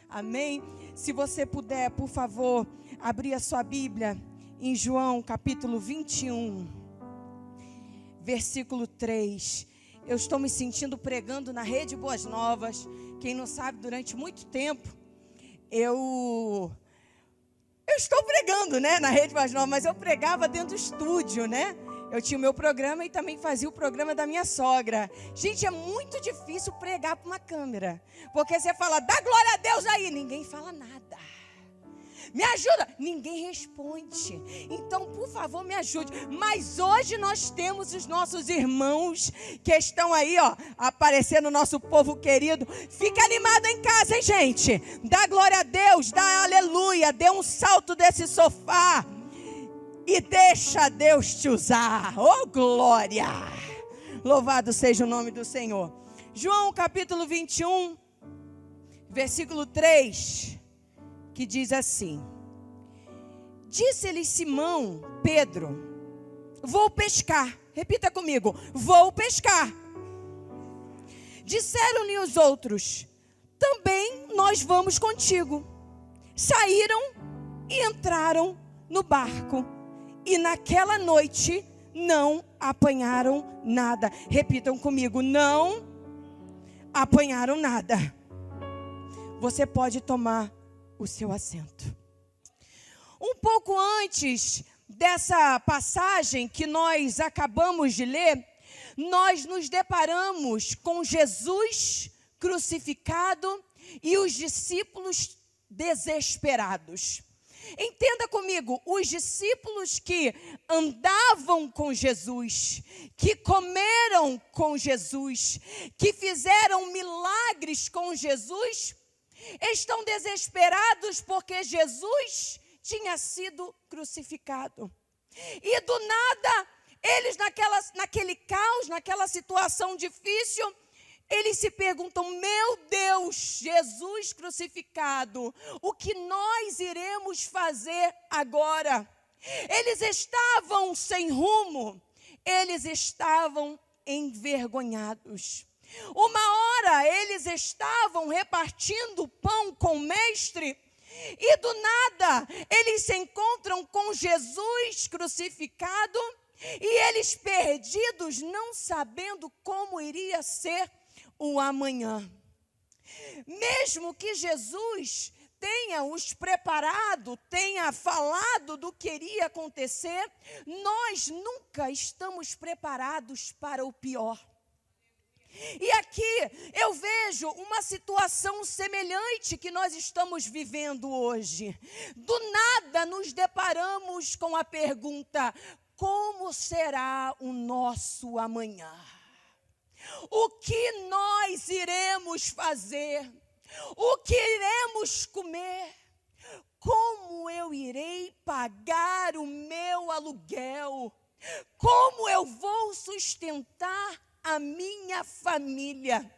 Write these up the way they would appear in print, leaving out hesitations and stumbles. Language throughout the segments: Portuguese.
Amém? Se você puder, por favor, abrir a sua Bíblia em João capítulo 21, versículo 3. Eu estou me sentindo pregando na Rede Boas Novas. Quem não sabe, durante muito tempo, eu estou pregando, né, na Rede Boas Novas, mas eu pregava dentro do estúdio, né? Eu tinha o meu programa e também fazia o programa da minha sogra. Gente, é muito difícil pregar para uma câmera. Porque você fala, dá glória a Deus aí. Ninguém fala nada. Me ajuda. Ninguém responde. Então, por favor, me ajude. Mas hoje nós temos os nossos irmãos que estão aí, ó, aparecendo, nosso povo querido. Fica animado em casa, hein, gente? Dá glória a Deus, dá aleluia. Dê um salto desse sofá. E deixa Deus te usar. Oh, glória! Louvado seja o nome do Senhor. João capítulo 21, versículo 3, que diz assim: Disse-lhe Simão, Pedro, vou pescar. Repita comigo, vou pescar. Disseram-lhe os outros, também nós vamos contigo. Saíram e entraram no barco. E naquela noite não apanharam nada. Repitam comigo, não apanharam nada. Você pode tomar o seu assento. Um pouco antes dessa passagem que nós acabamos de ler, nós nos deparamos com Jesus crucificado e os discípulos desesperados. Entenda comigo, os discípulos que andavam com Jesus, que comeram com Jesus, que fizeram milagres com Jesus, estão desesperados porque Jesus tinha sido crucificado. E do nada, eles naquele caos, naquela situação difícil, eles se perguntam, meu Deus, Jesus crucificado, o que nós iremos fazer agora? Eles estavam sem rumo, eles estavam envergonhados. Uma hora eles estavam repartindo pão com o mestre e do nada eles se encontram com Jesus crucificado e eles perdidos, não sabendo como iria ser o amanhã. Mesmo que Jesus tenha os preparado, tenha falado do que iria acontecer, nós nunca estamos preparados para o pior. E aqui eu vejo uma situação semelhante que nós estamos vivendo hoje. Do nada nos deparamos com a pergunta, como será o nosso amanhã? O que nós iremos fazer? O que iremos comer? Como eu irei pagar o meu aluguel? Como eu vou sustentar a minha família?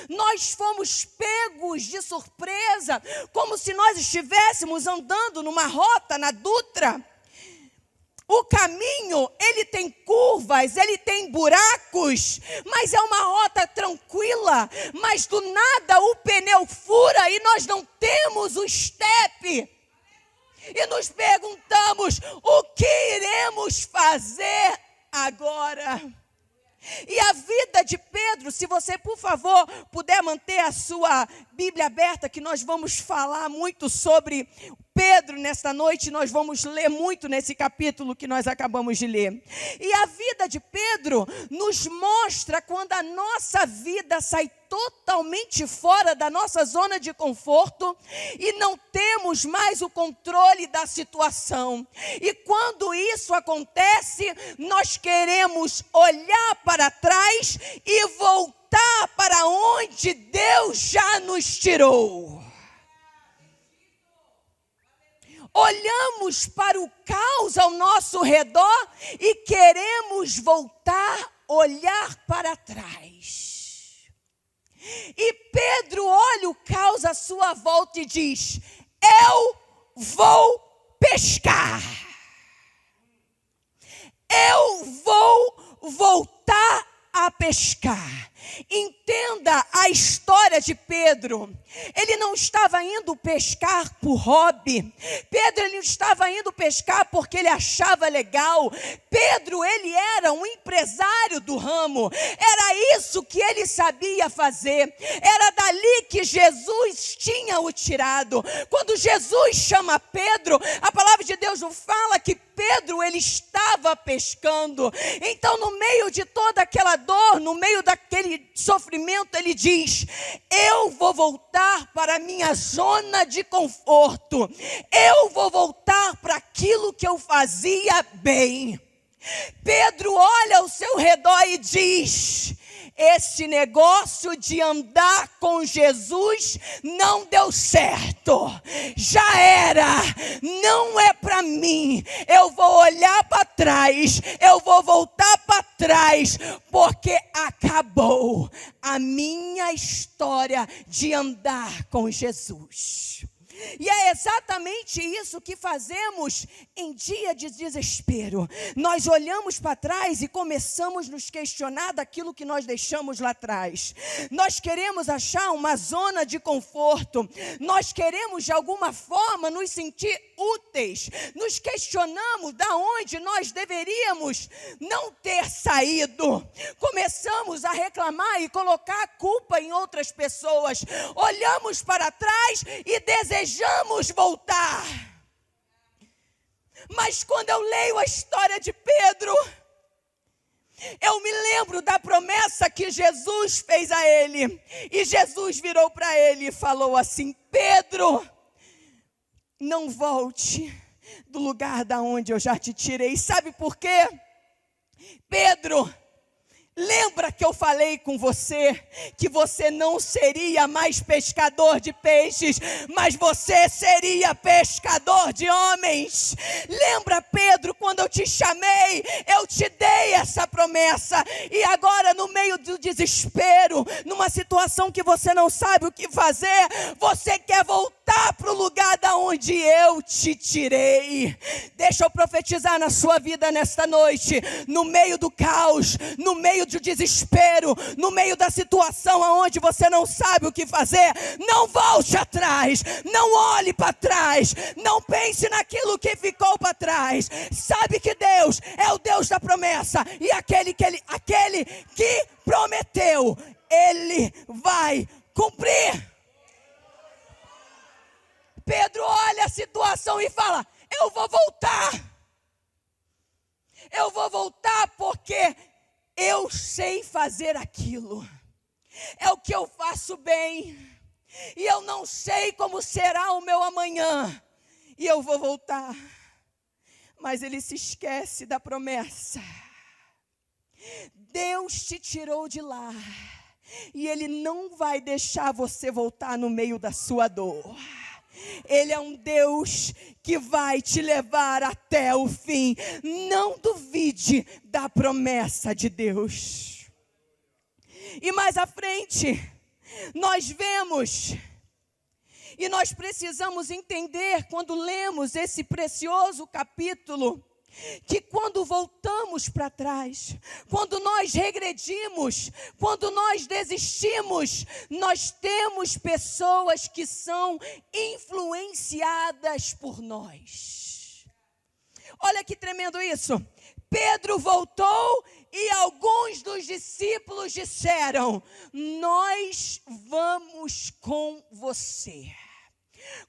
Nós fomos pegos de surpresa, como se nós estivéssemos andando numa rota na Dutra. O caminho, ele tem curvas, ele tem buracos, mas é uma rota tranquila. Mas do nada o pneu fura e nós não temos o step. E nos perguntamos, o que iremos fazer agora? E a vida de Pedro, se você, por favor, puder manter a sua Bíblia aberta, que nós vamos falar muito sobre Pedro nesta noite, nós vamos ler muito nesse capítulo que nós acabamos de ler. E a vida de Pedro nos mostra quando a nossa vida sai totalmente fora da nossa zona de conforto e não temos mais o controle da situação. E quando isso acontece, nós queremos olhar para trás e voltar para onde Deus já nos tirou. Olhamos para o caos ao nosso redor e queremos voltar, olhar para trás. E Pedro olha o caos à sua volta e diz, eu vou pescar. Eu vou voltar a pescar. Entenda a história de Pedro. Ele não estava indo pescar por hobby. Pedro, ele não estava indo pescar porque ele achava legal. Pedro, ele era um empresário do ramo. Era isso que ele sabia fazer. Era dali que Jesus tinha o tirado. Quando Jesus chama Pedro, a palavra de Deus não fala que Pedro, ele estava pescando. Então, no meio de toda aquela dor, no meio daquele sofrimento, ele diz: eu vou voltar para a minha zona de conforto. Eu vou voltar para aquilo que eu fazia bem. Pedro olha ao seu redor e diz: esse negócio de andar com Jesus não deu certo, já era, não é para mim. Eu vou olhar para trás, eu vou voltar para trás, porque acabou a minha história de andar com Jesus. E é exatamente isso que fazemos em dia de desespero. Nós olhamos para trás e começamos a nos questionar daquilo que nós deixamos lá atrás. Nós queremos achar uma zona de conforto. Nós queremos de alguma forma nos sentir úteis. Nos questionamos da onde nós deveríamos não ter saído. Começamos a reclamar e colocar a culpa em outras pessoas. Olhamos para trás e desejamos voltar. Mas quando eu leio a história de Pedro, eu me lembro da promessa que Jesus fez a ele. E Jesus virou para ele e falou assim: Pedro, não volte do lugar da onde eu já te tirei. Sabe por quê? Pedro, lembra que eu falei com você que você não seria mais pescador de peixes, mas você seria pescador de homens? Lembra, Pedro, quando eu te chamei, eu te dei essa promessa, e agora no meio do desespero, numa situação que você não sabe o que fazer, você quer voltar para o lugar da onde eu te tirei. Deixa eu profetizar na sua vida nesta noite, no meio do caos, no meio do desespero, no meio da situação onde você não sabe o que fazer, não volte atrás, não olhe para trás, não pense naquilo que ficou para trás. Sabe que Deus é o Deus da promessa, e aquele que prometeu, Ele vai cumprir. Pedro olha a situação e fala: eu vou voltar. Eu vou voltar porque eu sei fazer aquilo. É o que eu faço bem. E eu não sei como será o meu amanhã. E eu vou voltar. Mas ele se esquece da promessa. Deus te tirou de lá. E Ele não vai deixar você voltar no meio da sua dor. Ele é um Deus que vai te levar até o fim. Não duvide da promessa de Deus. E mais à frente, nós vemos, e nós precisamos entender, quando lemos esse precioso capítulo, que quando voltamos para trás, quando nós regredimos, quando nós desistimos, nós temos pessoas que são influenciadas por nós. Olha que tremendo isso. Pedro voltou e alguns dos discípulos disseram: nós vamos com você.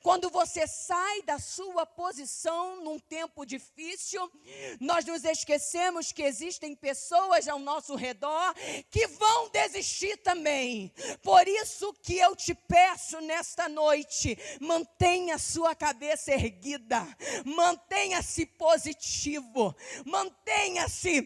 Quando você sai da sua posição num tempo difícil, nós nos esquecemos que existem pessoas ao nosso redor que vão desistir também. Por isso que eu te peço nesta noite, mantenha sua cabeça erguida, mantenha-se positivo, mantenha-se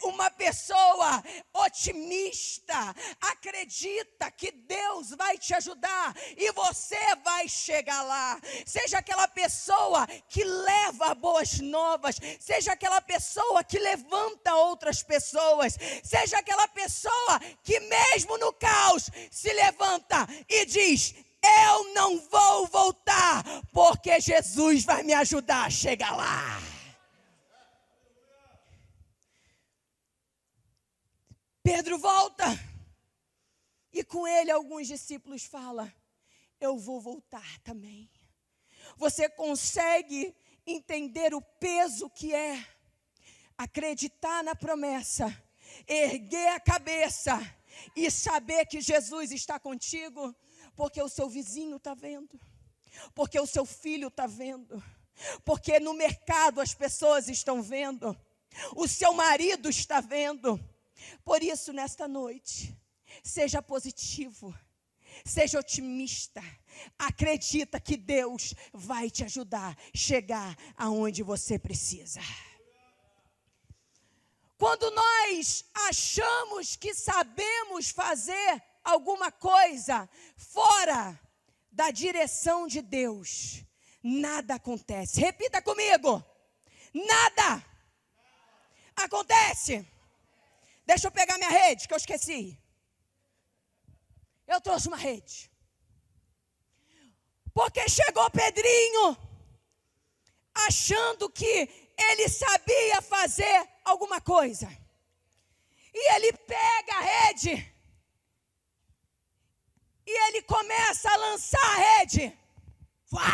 uma pessoa otimista, acredita que Deus vai te ajudar e você vai chegar lá. Seja aquela pessoa que leva boas novas, seja aquela pessoa que levanta outras pessoas, seja aquela pessoa que mesmo no caos se levanta e diz: eu não vou voltar, porque Jesus vai me ajudar a chegar lá. Pedro volta. E com ele alguns discípulos falam: eu vou voltar também. Você consegue entender o peso que é acreditar na promessa, erguer a cabeça e saber que Jesus está contigo? Porque o seu vizinho está vendo, porque o seu filho está vendo, porque no mercado as pessoas estão vendo, o seu marido está vendo. Por isso, nesta noite, seja positivo, seja otimista, acredita que Deus vai te ajudar a chegar aonde você precisa. Quando nós achamos que sabemos fazer alguma coisa fora da direção de Deus, nada acontece. Repita comigo: nada acontece. Deixa eu pegar minha rede, que eu esqueci. Eu trouxe uma rede. Porque chegou Pedrinho, achando que ele sabia fazer alguma coisa. E ele pega a rede. E ele começa a lançar a rede. Uá!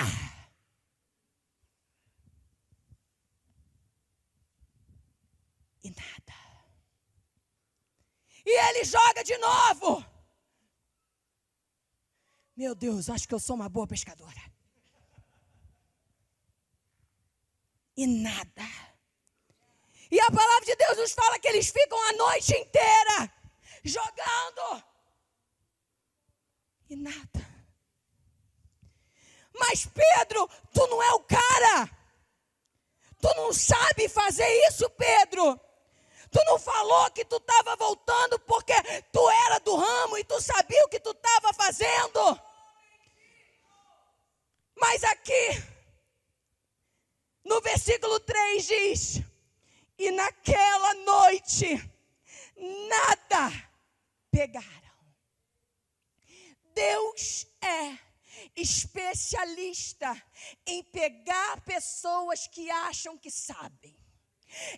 E nada. E ele joga de novo. Meu Deus, acho que eu sou uma boa pescadora. E nada. E a palavra de Deus nos fala que eles ficam a noite inteira jogando. E nada. Mas Pedro, tu não é o cara. Tu não sabe fazer isso, Pedro. Tu não falou que tu estava voltando porque tu era do ramo e tu sabia o que tu estava fazendo. Mas aqui, no versículo 3 diz: e naquela noite, nada pegaram. Deus é especialista em pegar pessoas que acham que sabem,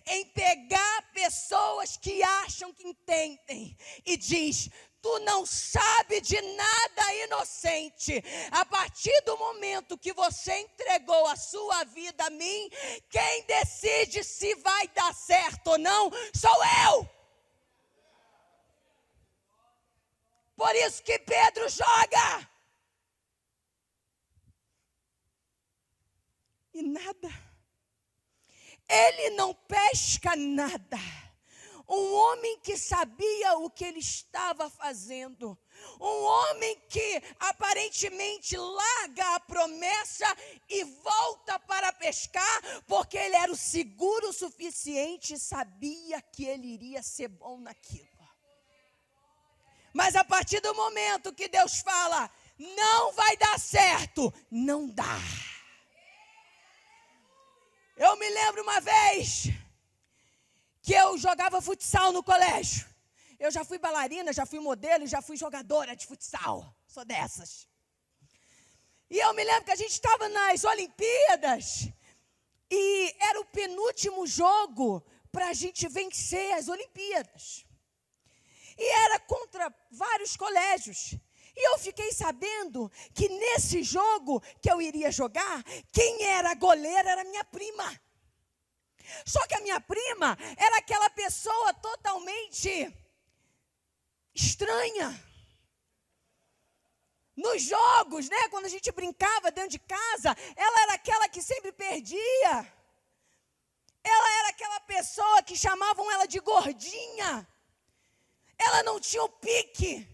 em pegar pessoas que acham que entendem, e diz: tu não sabe de nada, inocente. A partir do momento que você entregou a sua vida a mim, quem decide se vai dar certo ou não sou eu. Por isso que Pedro joga. E nada. Ele não pesca nada. Um homem que sabia o que ele estava fazendo. Um homem que aparentemente larga a promessa e volta para pescar, porque ele era o seguro o suficiente e sabia que ele iria ser bom naquilo. Mas a partir do momento que Deus fala, não vai dar certo, não dá. Eu me lembro uma vez que eu jogava futsal no colégio. Eu já fui bailarina, já fui modelo, já fui jogadora de futsal. Sou dessas. E eu me lembro que a gente estava nas Olimpíadas e era o penúltimo jogo para a gente vencer as Olimpíadas. E era contra vários colégios. E eu fiquei sabendo que nesse jogo que eu iria jogar, quem era a goleira era minha prima. Só que a minha prima era aquela pessoa totalmente estranha. Nos jogos, né, quando a gente brincava dentro de casa, ela era aquela que sempre perdia. Ela era aquela pessoa que chamavam ela de gordinha. Ela não tinha o pique.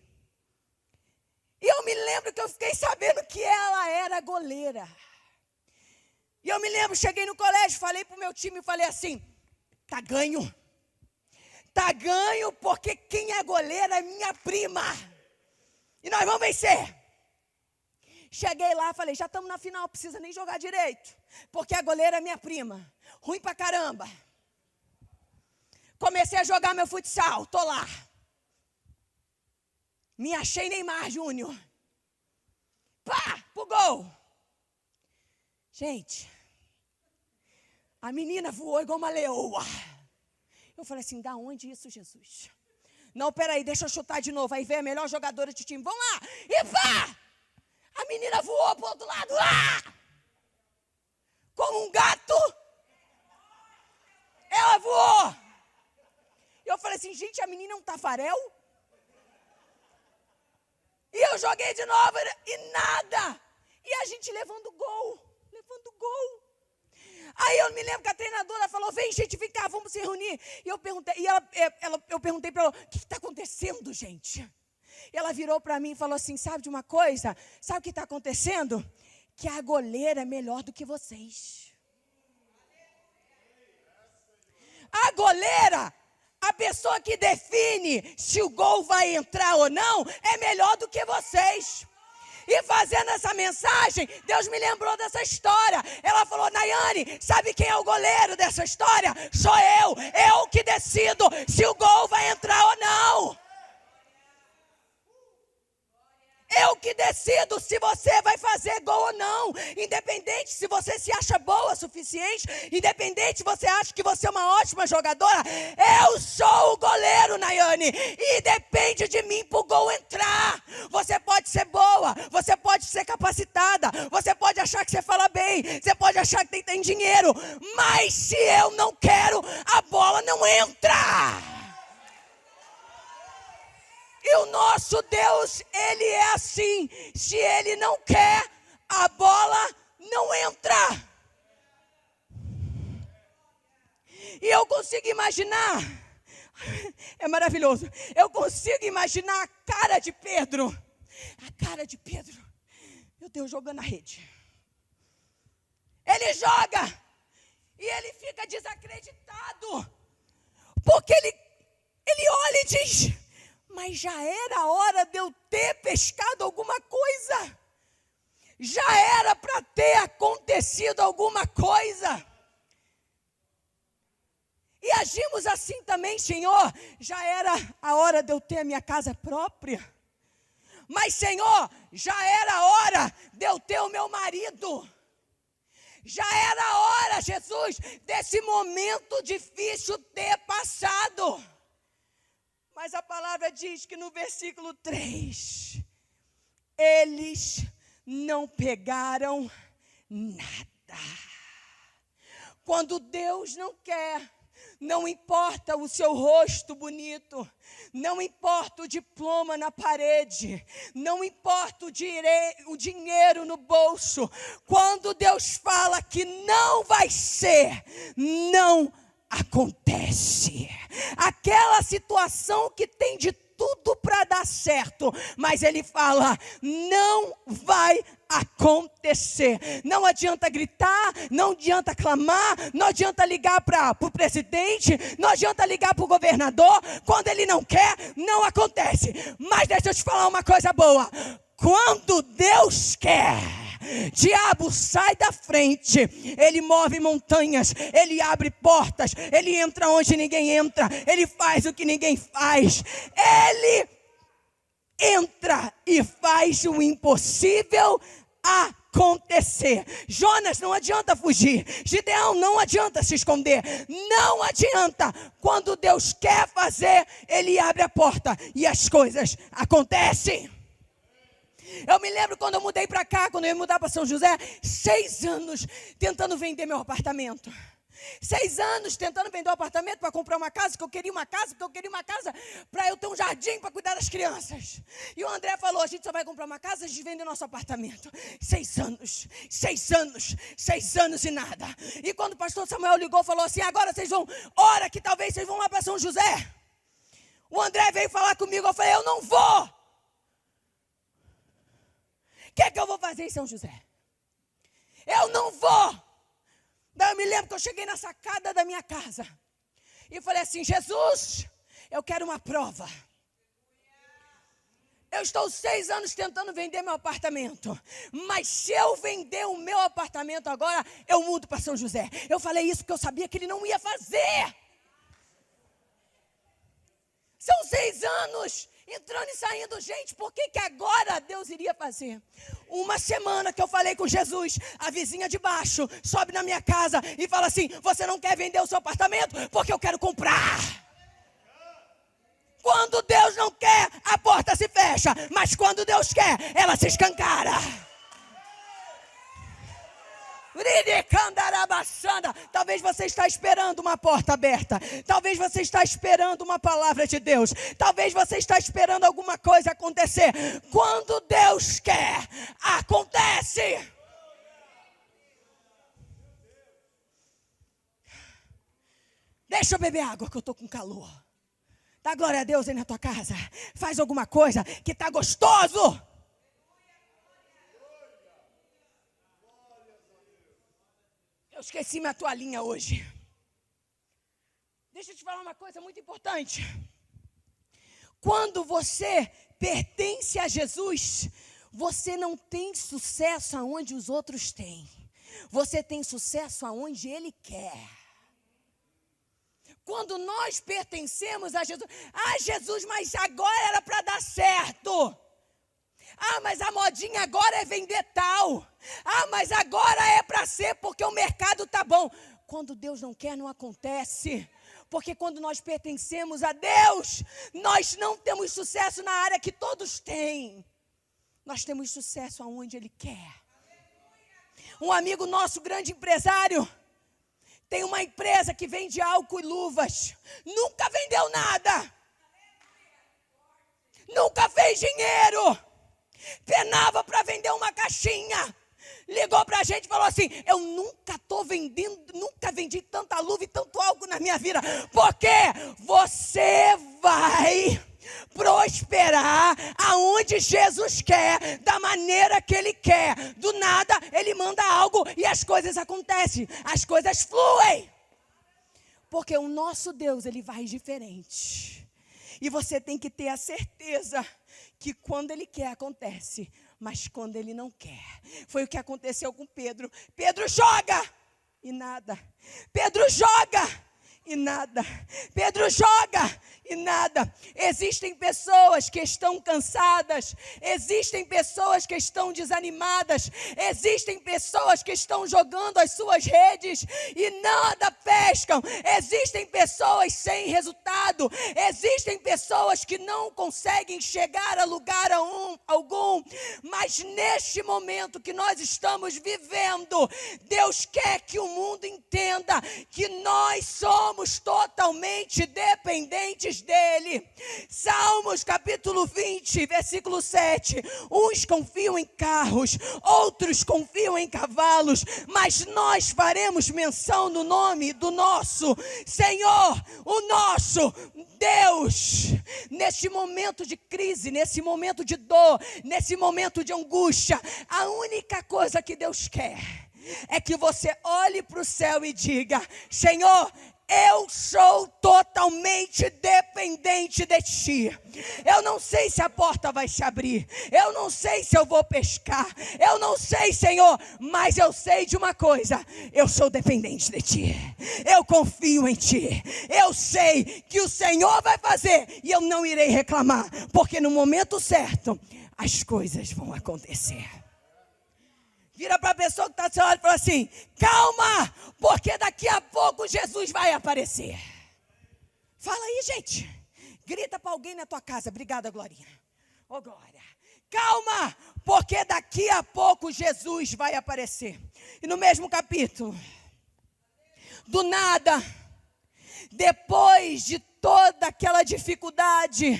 E eu me lembro que eu fiquei sabendo que ela era goleira. E eu me lembro, cheguei no colégio, falei para o meu time, falei assim, tá ganho. Tá ganho porque quem é goleira é minha prima. E nós vamos vencer. Cheguei lá, falei, já estamos na final, não precisa nem jogar direito. Porque a goleira é minha prima. Ruim pra caramba. Comecei a jogar meu futsal, tô lá. Me achei Neymar Júnior. Pá, pro gol. Gente, a menina voou igual uma leoa. Eu falei assim, da onde isso, Jesus? Não, peraí, deixa eu chutar de novo. Aí vem a melhor jogadora de time. Vamos lá. E pá! A menina voou pro outro lado. Ah! Como um gato. Ela voou. E eu falei assim, gente, a menina é um tafarel? E eu joguei de novo e nada. E a gente levando gol. Aí eu me lembro que a treinadora falou, vem gente, vem cá, vamos se reunir. E eu perguntei, eu perguntei para ela, o que está acontecendo, gente? E ela virou para mim e falou assim, sabe de uma coisa? Sabe o que está acontecendo? Que a goleira é melhor do que vocês. A goleira, a pessoa que define se o gol vai entrar ou não, é melhor do que vocês. E fazendo essa mensagem, Deus me lembrou dessa história. Ela falou, Nayane, sabe quem é o goleiro dessa história? Sou eu. Eu que decido se o gol vai entrar ou não. Eu que decido se você vai fazer gol ou não. Independente se você se acha boa o suficiente. Independente se você acha que você é uma ótima jogadora. Eu sou o goleiro, Nayane. E depende de mim para o gol entrar. Você pode ser boa. Você pode ser capacitada. Você pode achar que você fala bem. Você pode achar que tem dinheiro. Mas se eu não quero, a bola não entra. E o nosso Deus, Ele é assim. Se Ele não quer, a bola não entra. E eu consigo imaginar, é maravilhoso, eu consigo imaginar a cara de Pedro. A cara de Pedro, meu Deus, jogando a rede. Ele joga e ele fica desacreditado. Porque ele olha e diz... Mas já era a hora de eu ter pescado alguma coisa. Já era para ter acontecido alguma coisa. E agimos assim também, Senhor. Já era a hora de eu ter a minha casa própria. Mas, Senhor, já era a hora de eu ter o meu marido. Já era a hora, Jesus, desse momento difícil ter passado. Mas a palavra diz que no versículo 3, eles não pegaram nada. Quando Deus não quer, não importa o seu rosto bonito, não importa o diploma na parede, não importa o dinheiro no bolso. Quando Deus fala que não vai ser, não acontece. Aquela situação que tem de tudo para dar certo, mas ele fala, não vai acontecer. Não adianta gritar, não adianta clamar, não adianta ligar para o presidente, não adianta ligar para o governador. Quando ele não quer, não acontece. Mas deixa eu te falar uma coisa boa. Quando Deus quer, diabo sai da frente, ele move montanhas, ele abre portas, ele entra onde ninguém entra, ele faz o que ninguém faz, ele entra e faz o impossível acontecer. Jonas, não adianta fugir. Gideão, não adianta se esconder. Não adianta. Quando Deus quer fazer, ele abre a porta e as coisas acontecem. Eu me lembro quando eu mudei para cá, quando eu ia mudar para São José, 6 anos tentando vender meu apartamento. 6 anos tentando vender o apartamento para comprar uma casa, porque eu queria uma casa para eu ter um jardim para cuidar das crianças. E o André falou, a gente só vai comprar uma casa, a gente vende o nosso apartamento. 6 anos e nada. E quando o pastor Samuel ligou, falou assim, agora vocês vão, hora que talvez vocês vão lá para São José. O André veio falar comigo, eu falei, eu não vou. O que eu vou fazer em São José? Eu não vou. Daí eu me lembro que eu cheguei na sacada da minha casa e falei assim, Jesus, eu quero uma prova. Eu estou 6 anos tentando vender meu apartamento, mas se eu vender o meu apartamento agora, eu mudo para São José. Eu falei isso porque eu sabia que ele não ia fazer. São 6 anos entrando e saindo, gente, por que agora Deus iria fazer? Uma semana que eu falei com Jesus, a vizinha de baixo sobe na minha casa e fala assim, você não quer vender o seu apartamento? Porque eu quero comprar. Quando Deus não quer, a porta se fecha. Mas quando Deus quer, ela se escancara. Talvez você está esperando uma porta aberta. Talvez você está esperando uma palavra de Deus. Talvez você está esperando alguma coisa acontecer. Quando Deus quer, acontece. Deixa eu beber água que eu estou com calor. Dá glória a Deus aí na tua casa. Faz alguma coisa que está gostoso. Eu esqueci minha toalhinha hoje. Deixa eu te falar uma coisa muito importante. Quando você pertence a Jesus, você não tem sucesso aonde os outros têm. Você tem sucesso aonde Ele quer. Quando nós pertencemos a Jesus, Jesus, mas agora era para dar certo. Mas a modinha agora é vender tal. Mas agora é para ser porque o mercado tá bom. Quando Deus não quer, não acontece. Porque quando nós pertencemos a Deus, nós não temos sucesso na área que todos têm. Nós temos sucesso aonde Ele quer. Um amigo nosso, grande empresário, tem uma empresa que vende álcool e luvas. Nunca vendeu nada. Nunca fez dinheiro. Penava para vender uma caixinha. Ligou para a gente e falou assim: eu nunca vendi tanta luva e tanto álcool na minha vida. Porque você vai prosperar aonde Jesus quer, da maneira que Ele quer. Do nada, Ele manda algo e as coisas acontecem. As coisas fluem. Porque o nosso Deus, Ele vai diferente. E você tem que ter a certeza que quando Ele quer, acontece. Mas quando Ele não quer. Foi o que aconteceu com Pedro. Pedro joga e nada. Pedro joga e nada. Pedro joga e nada. Existem pessoas que estão cansadas. Existem pessoas que estão desanimadas. Existem pessoas que estão jogando as suas redes e nada pescam. Existem pessoas sem resultado. Existem pessoas que não conseguem chegar a lugar algum. Mas neste momento que nós estamos vivendo, Deus quer que o mundo entenda que nós somos totalmente dependentes dEle. Salmos capítulo 20, versículo 7. Uns confiam em carros, outros confiam em cavalos, mas nós faremos menção no nome do nosso Senhor, o nosso Deus. Neste momento de crise, nesse momento de dor, nesse momento de angústia, a única coisa que Deus quer é que você olhe para o céu e diga: Senhor, eu sou totalmente dependente de Ti. Eu não sei se a porta vai se abrir. Eu não sei se eu vou pescar. Eu não sei, Senhor, mas eu sei de uma coisa: eu sou dependente de Ti. Eu confio em Ti. Eu sei que o Senhor vai fazer e eu não irei reclamar, porque no momento certo as coisas vão acontecer. Vira para a pessoa que está do seu lado e fala assim: calma, porque daqui a pouco Jesus vai aparecer. Fala aí, gente. Grita para alguém na tua casa. Obrigada, Glorinha. Ô, Glória. Calma, porque daqui a pouco Jesus vai aparecer. E no mesmo capítulo, do nada, depois de toda aquela dificuldade,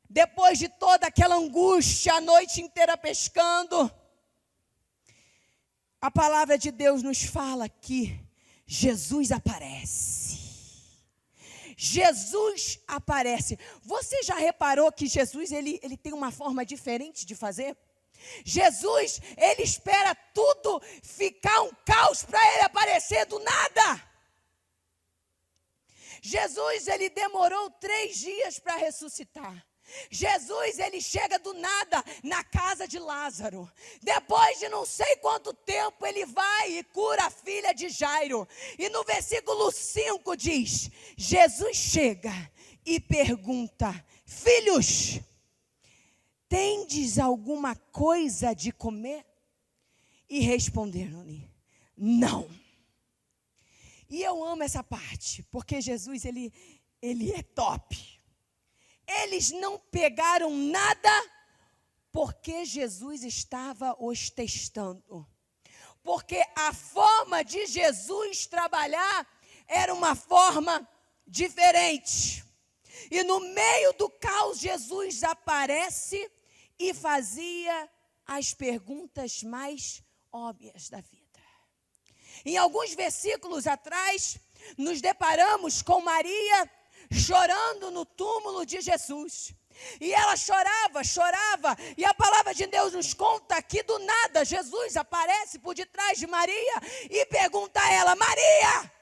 depois de toda aquela angústia, a noite inteira pescando, a palavra de Deus nos fala que Jesus aparece. Jesus aparece. Você já reparou que Jesus ele tem uma forma diferente de fazer? Jesus, ele espera tudo ficar um caos para ele aparecer do nada. Jesus, ele demorou 3 dias para ressuscitar. Jesus, ele chega do nada na casa de Lázaro. Depois de não sei quanto tempo, ele vai e cura a filha de Jairo. E no versículo 5 diz: Jesus chega e pergunta: filhos, tendes alguma coisa de comer? E responderam-lhe: não. E eu amo essa parte, porque Jesus, ele é top. eles não pegaram nada porque Jesus estava os testando. Porque a forma de Jesus trabalhar era uma forma diferente. E no meio do caos, Jesus aparece e fazia as perguntas mais óbvias da vida. Em alguns versículos atrás, nos deparamos com Maria chorando no túmulo de Jesus. E ela chorava, e a palavra de Deus nos conta que do nada Jesus aparece por detrás de Maria e pergunta a ela: Maria,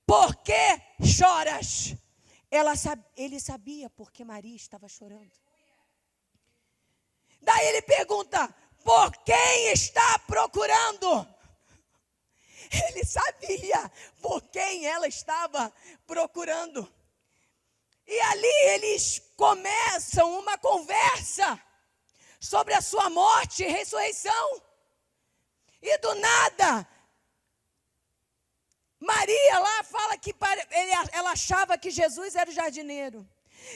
por que choras? Ele sabia porque Maria estava chorando. Daí ele pergunta: por quem está procurando? Ele sabia por quem ela estava procurando. E ali eles começam uma conversa sobre a sua morte e ressurreição. E do nada, Maria lá fala que ela achava que Jesus era o jardineiro.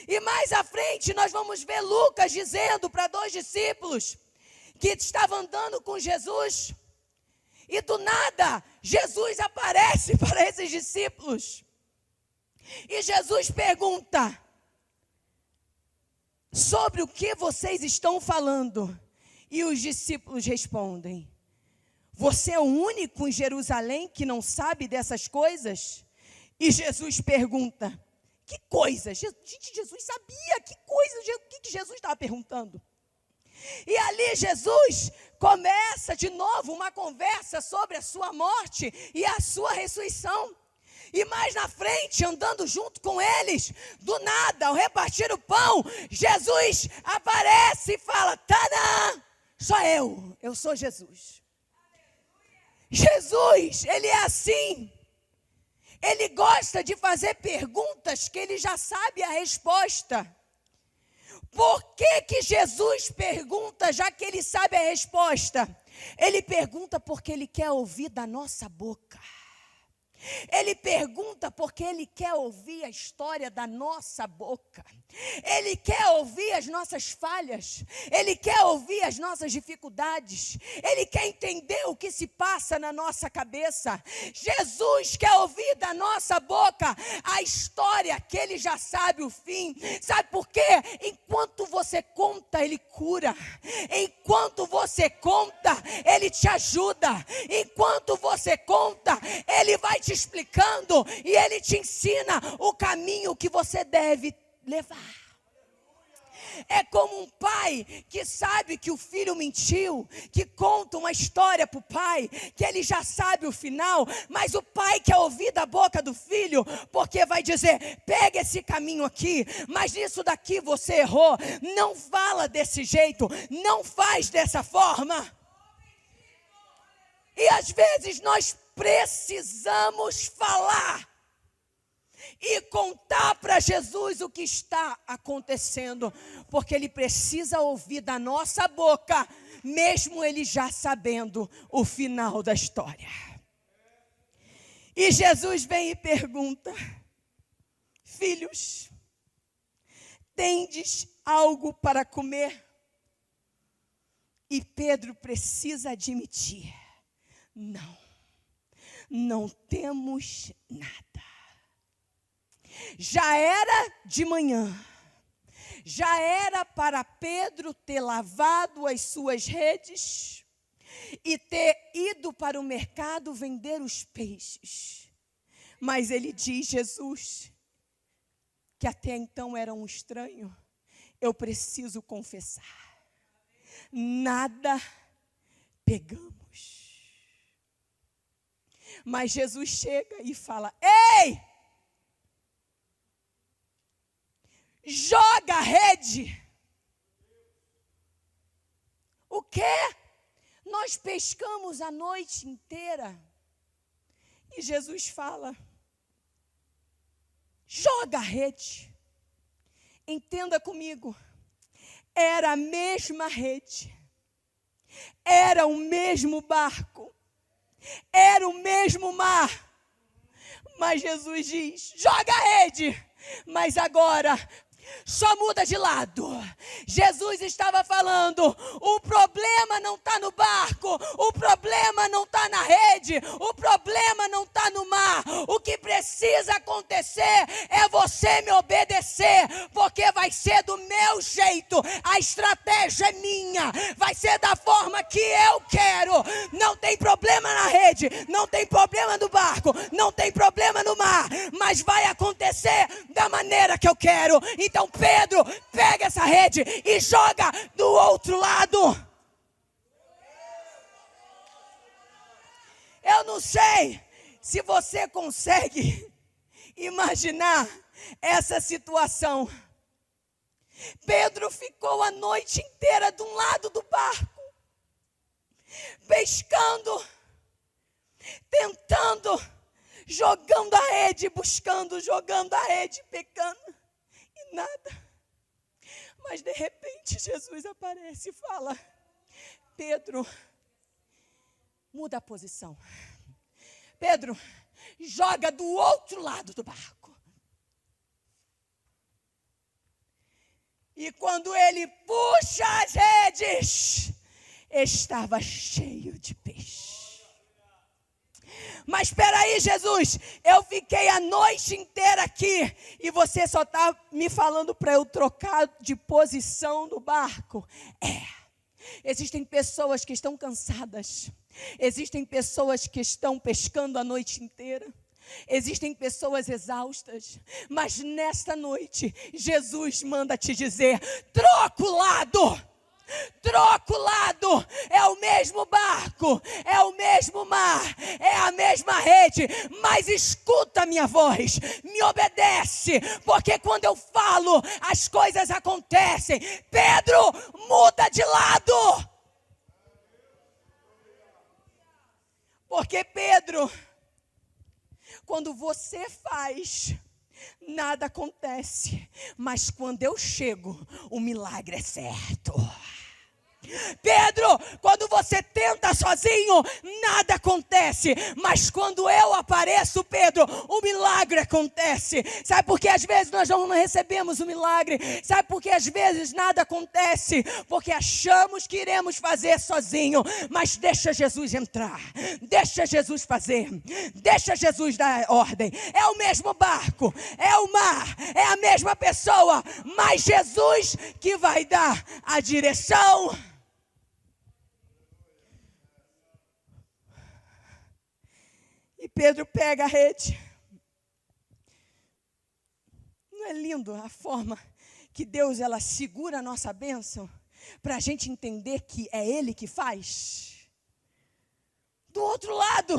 E mais à frente nós vamos ver Lucas dizendo para 2 discípulos que estavam andando com Jesus. E do nada, Jesus aparece para esses discípulos. E Jesus pergunta: sobre o que vocês estão falando? E os discípulos respondem: você é o único em Jerusalém que não sabe dessas coisas? E Jesus pergunta: que coisas? Gente, Jesus sabia que coisas, o que Jesus estava perguntando? E ali Jesus começa de novo uma conversa sobre a sua morte e a sua ressurreição. E mais na frente, andando junto com eles, do nada, ao repartir o pão, Jesus aparece e fala: Tadã, sou eu sou Jesus. Jesus, ele é assim. Ele gosta de fazer perguntas que ele já sabe a resposta. Por que Jesus pergunta, já que ele sabe a resposta? Ele pergunta porque ele quer ouvir da nossa boca. Ele pergunta porque ele quer ouvir a história da nossa boca. Ele quer ouvir as nossas falhas. Ele quer ouvir as nossas dificuldades. Ele quer entender o que se passa na nossa cabeça. Jesus quer ouvir da nossa boca a história que ele já sabe o fim. Sabe por quê? Enquanto você conta, ele cura. Enquanto você conta, ele te ajuda. Enquanto você conta, ele vai te explicando e ele te ensina o caminho que você deve levar. É como um pai que sabe que o filho mentiu, que conta uma história para o pai, que ele já sabe o final, mas o pai quer ouvir da boca do filho, porque vai dizer: pega esse caminho aqui, mas isso daqui você errou, não fala desse jeito, não faz dessa forma. E às vezes nós precisamos falar e contar para Jesus o que está acontecendo, porque ele precisa ouvir da nossa boca, mesmo ele já sabendo o final da história. E Jesus vem e pergunta: filhos, tendes algo para comer? E Pedro precisa admitir: não temos nada. Já era de manhã, já era para Pedro ter lavado as suas redes e ter ido para o mercado vender os peixes. Mas ele diz: Jesus, que até então era um estranho, eu preciso confessar, nada pegamos. Mas Jesus chega e fala: ei, joga a rede. O quê? Nós pescamos a noite inteira. E Jesus fala: joga a rede. Entenda comigo, era a mesma rede, era o mesmo barco, era o mesmo mar. Mas Jesus diz: joga a rede. Mas agora Só muda de lado. Jesus estava falando, o problema não está no barco, o problema não está na rede, o problema não está no mar. O que precisa acontecer é você me obedecer, porque vai ser do meu jeito, a estratégia é minha, vai ser da forma que eu quero. Não tem problema na rede, não tem problema no barco, não tem problema no mar, mas vai acontecer da maneira que eu quero. Então Pedro pega essa rede e joga do outro lado. Eu não sei se você consegue imaginar essa situação. Pedro ficou a noite inteira de um lado do barco, pescando, tentando, jogando a rede, buscando, jogando a rede, pecando. Nada. Mas de repente Jesus aparece e fala: Pedro, muda a posição. Pedro, joga do outro lado do barco. E quando ele puxa as redes, estava cheio de peixe. Mas espera aí, Jesus, eu fiquei a noite inteira aqui e você só está me falando para eu trocar de posição do barco. Existem pessoas que estão cansadas, existem pessoas que estão pescando a noite inteira, existem pessoas exaustas, mas nesta noite Jesus manda te dizer: troca o lado. Troca o lado, é o mesmo barco, é o mesmo mar, é a mesma rede, mas escuta a minha voz, me obedece, porque quando eu falo, as coisas acontecem. Pedro, muda de lado. Porque Pedro, quando você faz, nada acontece, mas quando eu chego, o milagre é certo. Pedro, quando você tenta sozinho, nada acontece, mas quando eu apareço, Pedro, o milagre acontece. Sabe por que às vezes nós não recebemos o milagre? Sabe por que às vezes nada acontece? Porque achamos que iremos fazer sozinho, mas deixa Jesus entrar, deixa Jesus fazer, deixa Jesus dar ordem. É o mesmo barco, é o mar, é a mesma pessoa, mas Jesus que vai dar a direção. E Pedro pega a rede. Não é lindo a forma que Deus ela segura a nossa bênção para a gente entender que é Ele que faz? Do outro lado,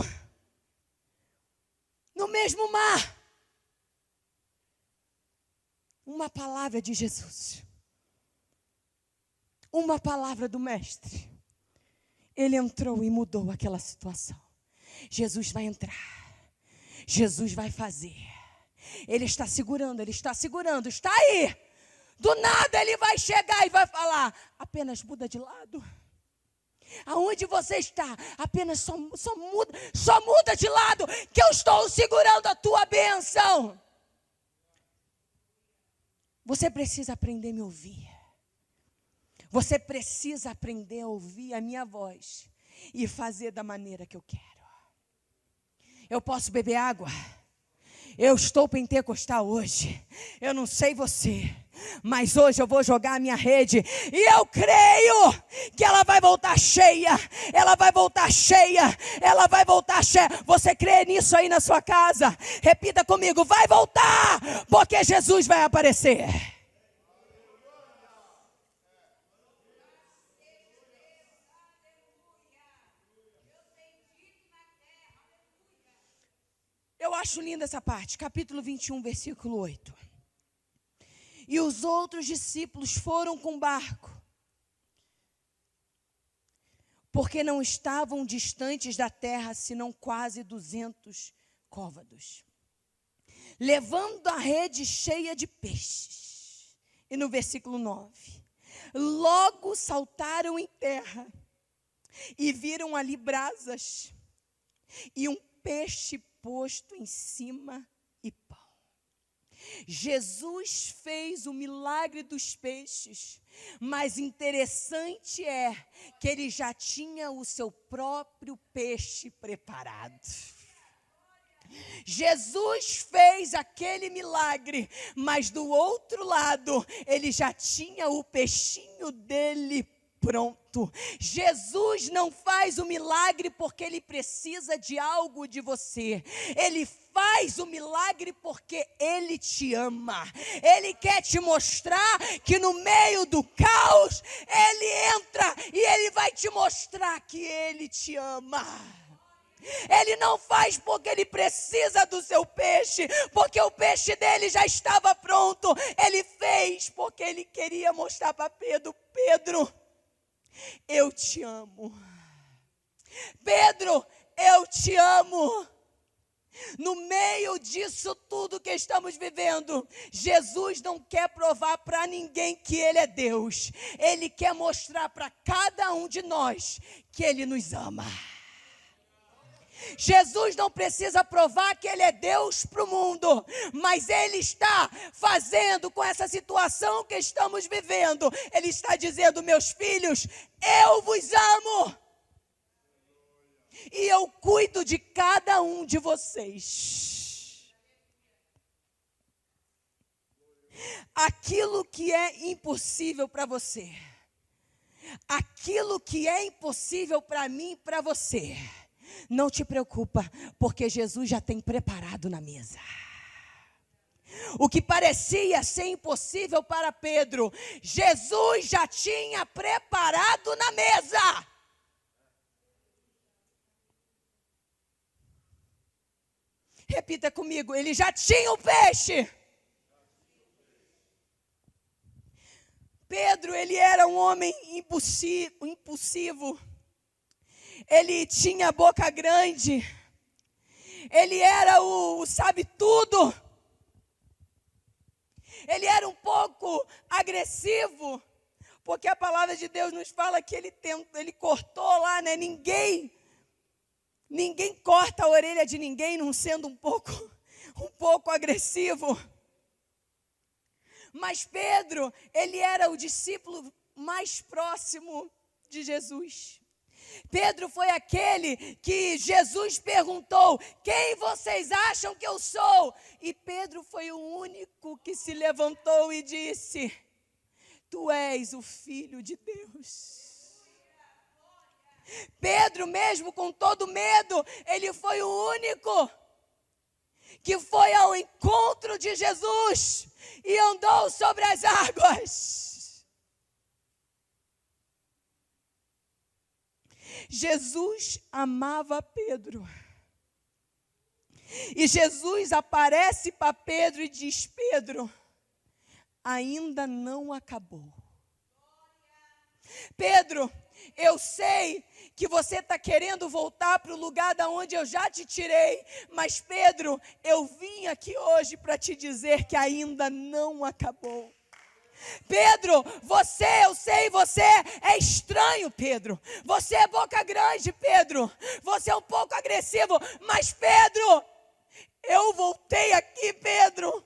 no mesmo mar, uma palavra de Jesus, uma palavra do Mestre. Ele entrou e mudou aquela situação. Jesus vai entrar, Jesus vai fazer. Ele está segurando, está aí. Do nada ele vai chegar e vai falar: apenas muda de lado. Aonde você está, apenas só muda de lado, que eu estou segurando a tua bênção. Você precisa aprender a me ouvir. Você precisa aprender a ouvir a minha voz e fazer da maneira que eu quero. Eu posso beber água. Eu estou pentecostal hoje. Eu não sei você, mas hoje eu vou jogar a minha rede e eu creio que ela vai voltar cheia. Ela vai voltar cheia. Ela vai voltar cheia. Você crê nisso aí na sua casa? Repita comigo: vai voltar, porque Jesus vai aparecer. Eu acho linda essa parte, capítulo 21, versículo 8. E os outros discípulos foram com o barco, porque não estavam distantes da terra, senão quase 200 côvados, levando a rede cheia de peixes. E no versículo 9, logo saltaram em terra e viram ali brasas e um peixe posto em cima e pão. Jesus fez o milagre dos peixes, mas interessante é que ele já tinha o seu próprio peixe preparado. Jesus fez aquele milagre, mas do outro lado, ele já tinha o peixinho dele pronto. Jesus não faz o milagre porque ele precisa de algo de você. Ele faz o milagre porque ele te ama. Ele quer te mostrar que no meio do caos, ele entra e ele vai te mostrar que ele te ama. Ele não faz porque ele precisa do seu peixe, porque o peixe dele já estava pronto. Ele fez porque ele queria mostrar para Pedro: Pedro, eu te amo. Pedro, eu te amo. No meio disso tudo que estamos vivendo, Jesus não quer provar para ninguém que ele é Deus. Ele quer mostrar para cada um de nós que ele nos ama. Jesus não precisa provar que ele é Deus para o mundo, mas ele está fazendo com essa situação que estamos vivendo. Ele está dizendo: meus filhos, eu vos amo. E eu cuido de cada um de vocês. Aquilo que é impossível para você, aquilo que é impossível para mim e para você, não te preocupa, porque Jesus já tem preparado na mesa. O que parecia ser impossível para Pedro, Jesus já tinha preparado na mesa. Repita comigo: ele já tinha o peixe. Pedro, ele era um homem impulsivo. Ele tinha boca grande. Ele era o sabe tudo. Ele era um pouco agressivo, porque a palavra de Deus nos fala que ele cortou lá, né? Ninguém corta a orelha de ninguém não sendo um pouco agressivo. Mas Pedro, ele era o discípulo mais próximo de Jesus. Pedro foi aquele que Jesus perguntou: quem vocês acham que eu sou? E Pedro foi o único que se levantou e disse: tu és o Filho de Deus. Pedro, mesmo com todo medo, ele foi o único que foi ao encontro de Jesus e andou sobre as águas. Jesus amava Pedro. E Jesus aparece para Pedro e diz: Pedro, ainda não acabou. Pedro, eu sei que você está querendo voltar para o lugar da onde eu já te tirei, mas Pedro, eu vim aqui hoje para te dizer que ainda não acabou. Pedro, eu sei, você é estranho, Pedro. Você é boca grande, Pedro. Você é um pouco agressivo, mas Pedro, eu voltei aqui, Pedro,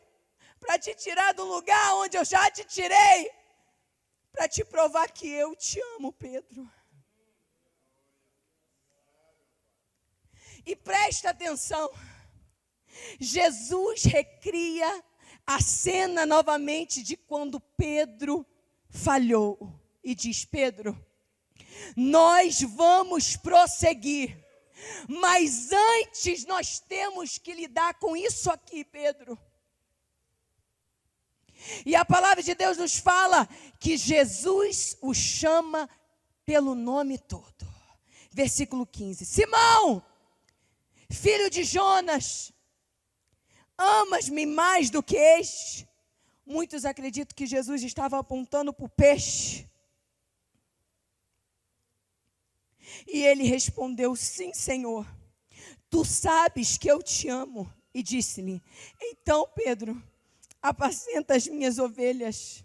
para te tirar do lugar onde eu já te tirei, para te provar que eu te amo, Pedro. E presta atenção, Jesus recria a cena novamente de quando Pedro falhou. E diz: Pedro, nós vamos prosseguir, mas antes nós temos que lidar com isso aqui, Pedro. E a palavra de Deus nos fala que Jesus o chama pelo nome todo. Versículo 15: Simão, filho de Jonas, amas-me mais do que este? Muitos acreditam que Jesus estava apontando para o peixe. E ele respondeu: sim, Senhor, tu sabes que eu te amo. E disse-lhe: então, Pedro, apacenta as minhas ovelhas.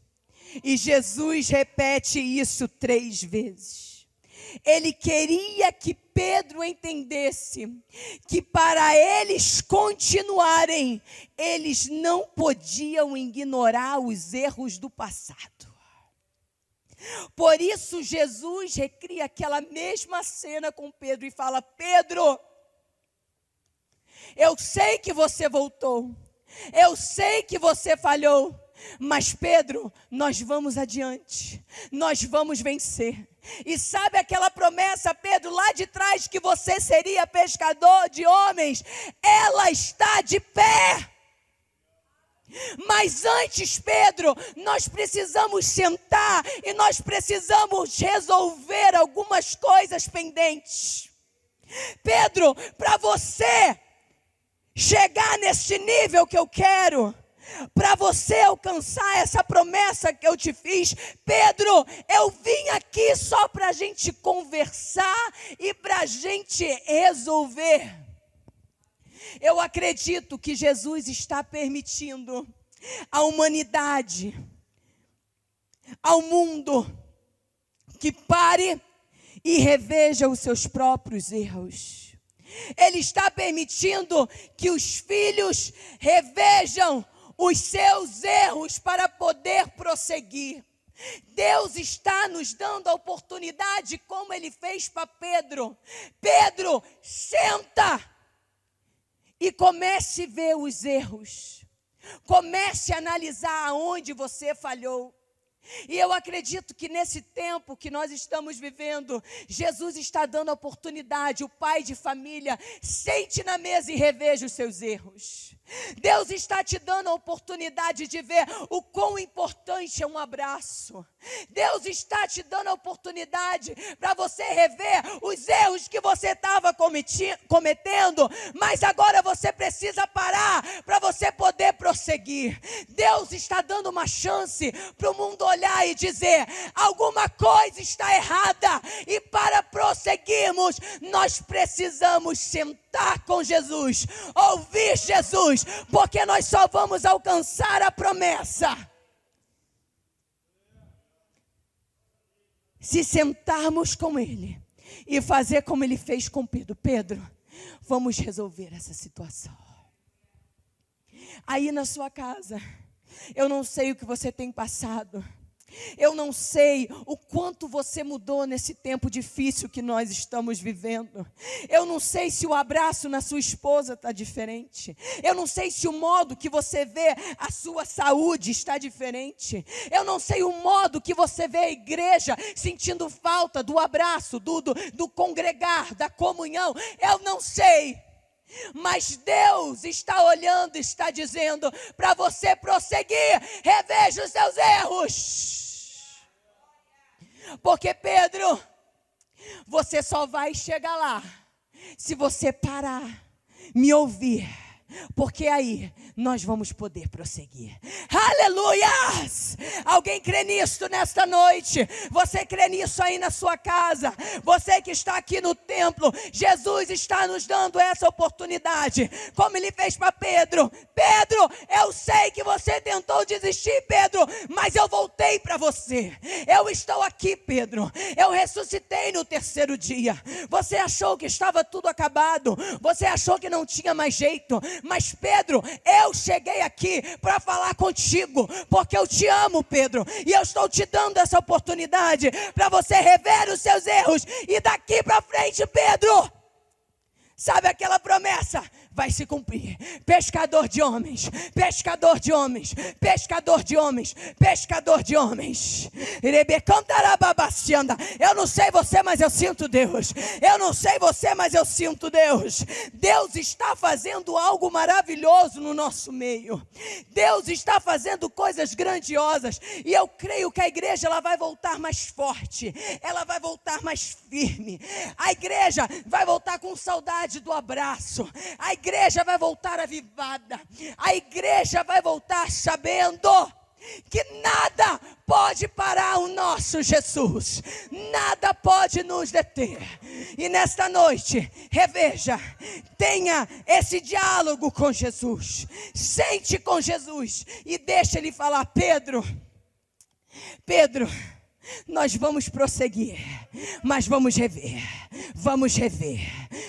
E Jesus repete isso 3 vezes. Ele queria que Pedro entendesse que para eles continuarem, eles não podiam ignorar os erros do passado. Por isso Jesus recria aquela mesma cena com Pedro e fala: Pedro, eu sei que você voltou, eu sei que você falhou, mas Pedro, nós vamos adiante, nós vamos vencer. E sabe aquela promessa, Pedro, lá de trás, que você seria pescador de homens? Ela está de pé. Mas antes, Pedro, nós precisamos sentar e nós precisamos resolver algumas coisas pendentes. Pedro, para você chegar nesse nível que eu quero, para você alcançar essa promessa que eu te fiz, Pedro, eu vim aqui só para a gente conversar e para a gente resolver. Eu acredito que Jesus está permitindo à humanidade, ao mundo, que pare e reveja os seus próprios erros. Ele está permitindo que os filhos revejam os seus erros para poder prosseguir. Deus está nos dando a oportunidade, como Ele fez para Pedro. Pedro, senta e comece a ver os erros. Comece a analisar aonde você falhou. E eu acredito que nesse tempo que nós estamos vivendo, Jesus está dando a oportunidade, o pai de família, sente na mesa e reveja os seus erros. Deus está te dando a oportunidade de ver o quão importante é um abraço. Deus está te dando a oportunidade para você rever os erros que você estava cometendo, mas agora você precisa parar para você poder prosseguir. Deus está dando uma chance para o mundo olhar e dizer: alguma coisa está errada, e para prosseguirmos, nós precisamos sentar com Jesus, ouvir Jesus, porque nós só vamos alcançar a promessa se sentarmos com Ele e fazer como Ele fez com Pedro. Pedro, vamos resolver essa situação. Aí na sua casa, eu não sei o que você tem passado. Eu não sei o quanto você mudou nesse tempo difícil que nós estamos vivendo. Eu não sei se o abraço na sua esposa está diferente. Eu não sei se o modo que você vê a sua saúde está diferente. Eu não sei o modo que você vê a igreja sentindo falta do abraço, do congregar, da comunhão. Eu não sei. Mas Deus está olhando e está dizendo para você prosseguir, reveja os seus erros. Porque Pedro, você só vai chegar lá se você parar, me ouvir. Porque aí nós vamos poder prosseguir. Aleluias! Alguém crê nisto nesta noite? Você crê nisso aí na sua casa? Você que está aqui no templo, Jesus está nos dando essa oportunidade, como Ele fez para Pedro. Pedro, eu sei que você tentou desistir, Pedro, mas eu voltei para você. Eu estou aqui, Pedro. Eu ressuscitei no terceiro dia. Você achou que estava tudo acabado. Você achou que não tinha mais jeito. Mas Pedro, eu cheguei aqui para falar contigo, porque eu te amo, Pedro, e eu estou te dando essa oportunidade para você rever os seus erros, e daqui para frente, Pedro, sabe aquela promessa? Vai se cumprir. Pescador de homens, pescador de homens, pescador de homens, pescador de homens. Eu não sei você, mas eu sinto Deus. Eu não sei você, mas eu sinto Deus. Deus está fazendo algo maravilhoso no nosso meio. Deus está fazendo coisas grandiosas. E eu creio que a igreja ela vai voltar mais forte. Ela vai voltar mais firme. A igreja vai voltar com saudade do abraço. A igreja vai voltar avivada. A igreja vai voltar sabendo que nada pode parar o nosso Jesus. Nada pode nos deter. E nesta noite, reveja, tenha esse diálogo com Jesus. Sente com Jesus e deixa Ele falar: Pedro, Nós vamos prosseguir, mas vamos rever, vamos rever,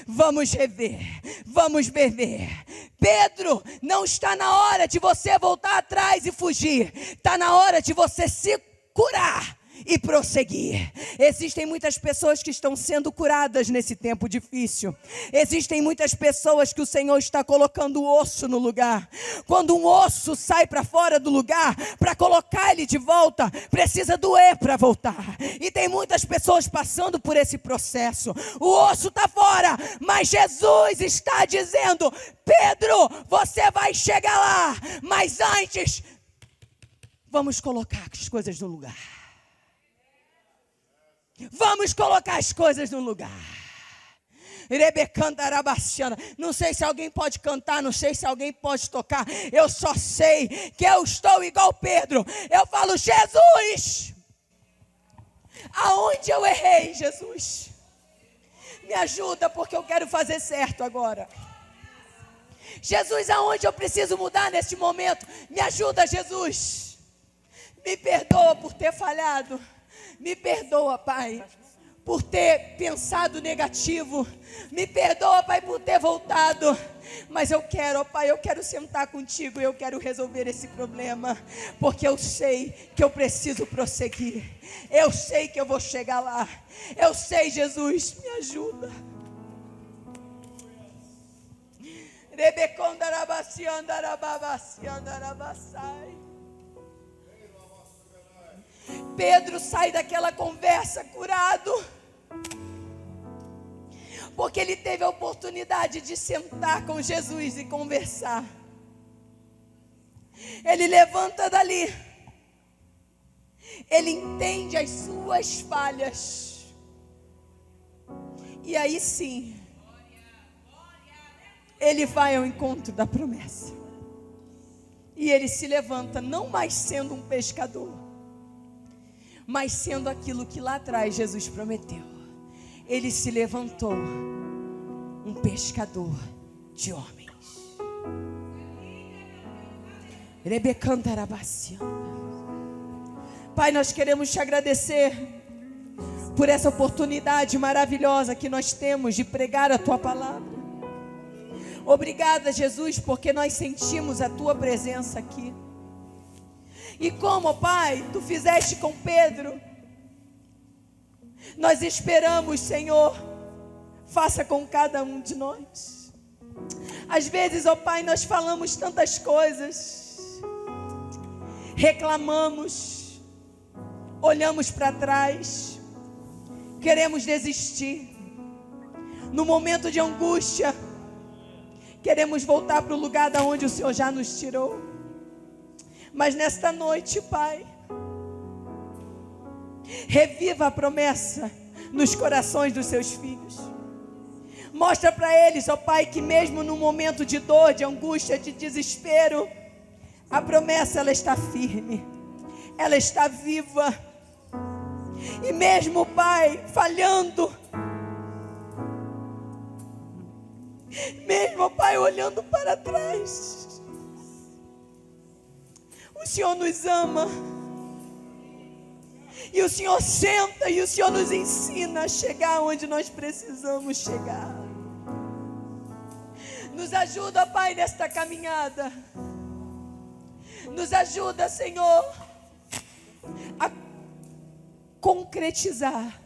vamos rever, vamos beber. Pedro, não está na hora de você voltar atrás e fugir. Está na hora de você se curar e prosseguir. Existem muitas pessoas que estão sendo curadas nesse tempo difícil. Existem muitas pessoas que o Senhor está colocando o osso no lugar. Quando um osso sai para fora do lugar, para colocar ele de volta, precisa doer para voltar. E tem muitas pessoas passando por esse processo. O osso está fora, mas Jesus está dizendo: Pedro, você vai chegar lá, mas antes, vamos colocar as coisas no lugar. Vamos colocar as coisas no lugar. Não sei se alguém pode cantar, não sei se alguém pode tocar. Eu só sei que eu estou igual Pedro. Eu falo: Jesus, aonde eu errei, Jesus? Me ajuda, porque eu quero fazer certo agora. Jesus, aonde eu preciso mudar neste momento? Me ajuda, Jesus. Me perdoa por ter falhado. Me perdoa, Pai, por ter pensado negativo. Me perdoa, Pai, por ter voltado. Mas eu quero, Pai, eu quero sentar contigo. Eu quero resolver esse problema. Porque eu sei que eu preciso prosseguir. Eu sei que eu vou chegar lá. Eu sei, Jesus, me ajuda. Pedro sai daquela conversa curado, porque ele teve a oportunidade de sentar com Jesus e conversar. Ele levanta dali, ele entende as suas falhas, e aí sim, ele vai ao encontro da promessa. E ele se levanta, não mais sendo um pescador, mas sendo aquilo que lá atrás Jesus prometeu. Ele se levantou, um pescador de homens. Pai, nós queremos te agradecer por essa oportunidade maravilhosa que nós temos de pregar a tua palavra. Obrigada, Jesus, porque nós sentimos a tua presença aqui. E como, Pai, tu fizeste com Pedro, nós esperamos, Senhor, faça com cada um de nós. Às vezes, ó Pai, nós falamos tantas coisas, reclamamos, olhamos para trás, queremos desistir. No momento de angústia, queremos voltar para o lugar da onde o Senhor já nos tirou. Mas nesta noite, Pai, reviva a promessa nos corações dos seus filhos. Mostra para eles, ó Pai, que mesmo no momento de dor, de angústia, de desespero, a promessa ela está firme, ela está viva. E mesmo, Pai, falhando, mesmo, Pai, olhando para trás, o Senhor nos ama. E o Senhor senta e o Senhor nos ensina a chegar onde nós precisamos chegar. Nos ajuda, Pai, nesta caminhada. Nos ajuda, Senhor, a concretizar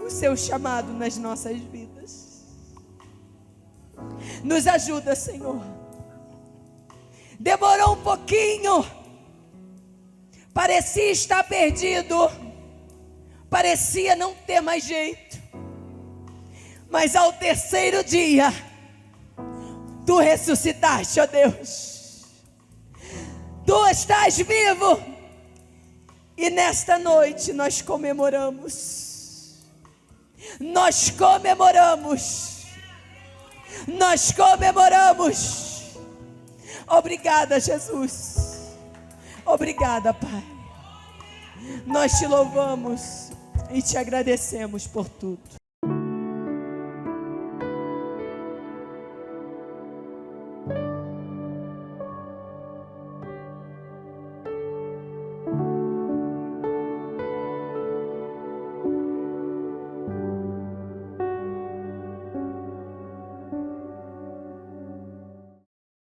o seu chamado nas nossas vidas. Nos ajuda, Senhor. Demorou um pouquinho, parecia estar perdido, parecia não ter mais jeito, mas ao terceiro dia, tu ressuscitaste, ó Deus, tu estás vivo, e nesta noite nós comemoramos, nós comemoramos, nós comemoramos. Obrigada, Jesus. Obrigada, Pai. Nós te louvamos e te agradecemos por tudo.